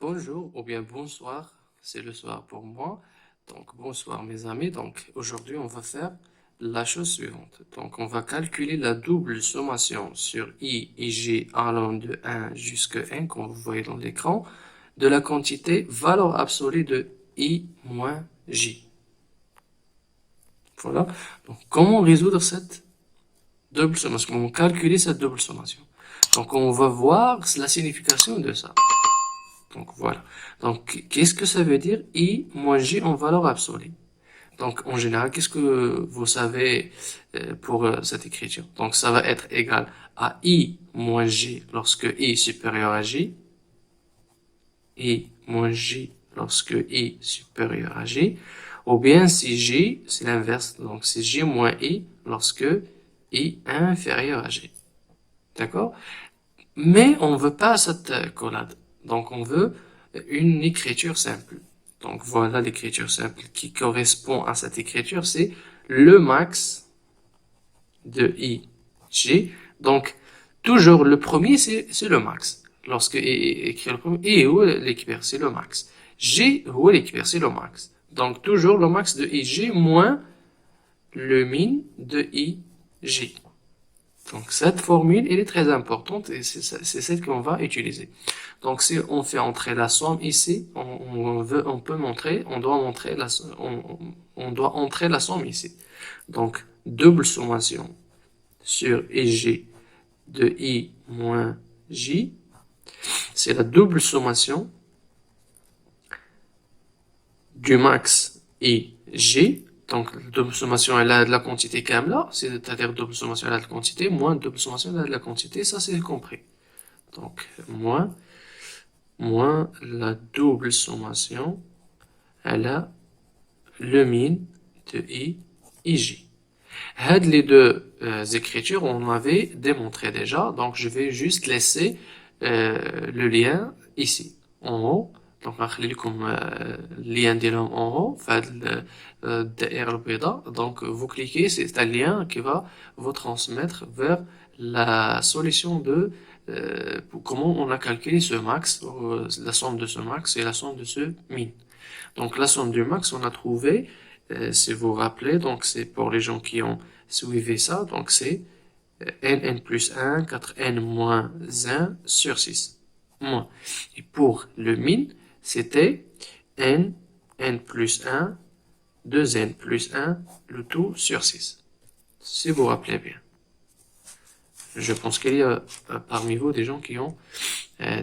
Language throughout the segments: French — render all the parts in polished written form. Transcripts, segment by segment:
Bonjour ou bien bonsoir, c'est le soir pour moi. Donc bonsoir mes amis. Donc aujourd'hui on va faire la chose suivante. Donc on va calculer la double sommation sur I et J allant de 1 jusqu'à n, comme vous voyez dans l'écran, de la quantité valeur absolue de I moins J. Voilà. Donc comment résoudre cette double sommation? Comment calculer cette double sommation? Donc on va voir la signification de ça. Donc voilà. Donc qu'est-ce que ça veut dire I moins J en valeur absolue? Donc en général, qu'est-ce que vous savez pour cette écriture? Donc ça va être égal à I moins J lorsque I est supérieur à J, I moins J lorsque I est supérieur à J, ou bien si J, c'est l'inverse, donc c'est J moins I lorsque I est inférieur à J. D'accord? Mais on veut pas cette collade. Donc on veut une écriture simple. Donc voilà l'écriture simple qui correspond à cette écriture, c'est le max de IJ. Donc toujours le premier, c'est le max. Lorsque écrit le premier, I ou l'équivalent, c'est le max. J ou l'équivalent, c'est le max. Donc toujours le max de IJ moins le min de IJ. Donc cette formule, elle est très importante et c'est celle qu'on va utiliser. Donc si on fait entrer la somme ici, on peut montrer, on doit montrer on doit entrer la somme ici. Donc double sommation sur IJ de I moins J, c'est la double sommation du max IJ. Donc, double sommation, elle a de la quantité kamla, c'est-à-dire double sommation, elle a de la quantité, moins double sommation, elle a de la quantité, ça c'est compris. Donc, moins la double sommation, elle a le min de I et J. Les deux écritures, on avait démontré déjà, donc je vais juste laisser le lien ici, en haut. Donc نخلي لكم lien ديالهم en haut في هذا الدائرة البيضاء. Donc vous cliquez, c'est un lien qui va vous transmettre vers la solution de comment on a calculé ce max, la somme de ce max et la somme de ce min. Donc la somme du max, on a trouvé, si vous vous rappelez, donc c'est pour les gens qui ont suivi ça, donc c'est n plus 1, 4n moins 1 sur 6. Moins. Et pour le min, c'était n plus 1, 2n plus 1, le tout sur 6. Si vous vous rappelez bien. Je pense qu'il y a parmi vous des gens qui ont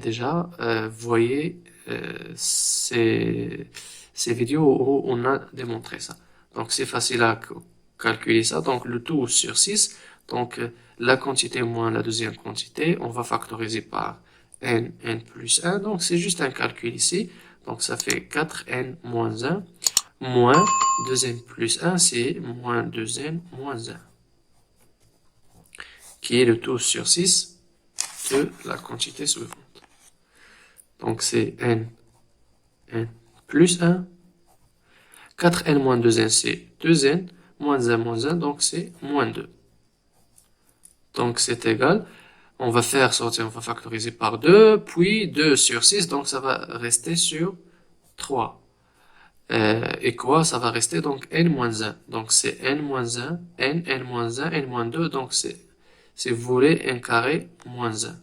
déjà voyé ces vidéos où on a démontré ça. Donc c'est facile à calculer ça. Donc le tout sur 6, donc la quantité moins la deuxième quantité, on va factoriser par n plus 1. Donc c'est juste un calcul ici. Donc ça fait 4n moins 1 moins 2n plus 1, c'est moins 2n moins 1. Qui est le tout sur 6 de la quantité suivante. Donc c'est n plus 1. 4n moins 2n, c'est 2n. Moins 1, donc c'est moins 2. Donc c'est égal. On va faire sortir, on va factoriser par 2, puis 2 sur 6, donc ça va rester sur 3. Et quoi? Ça va rester donc n moins 1. Donc c'est n moins 1, n moins 1, n moins 2, donc c'est, si vous voulez, n carré moins 1.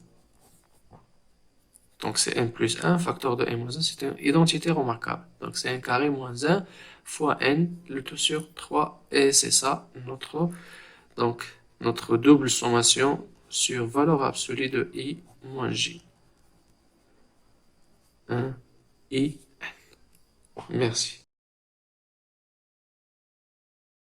Donc c'est n plus 1, facteur de n moins 1, c'est une identité remarquable. Donc c'est n carré moins 1 fois n, le tout sur 3, et c'est ça notre double sommation sur valeur absolue de I moins J. 1, I, N. Merci.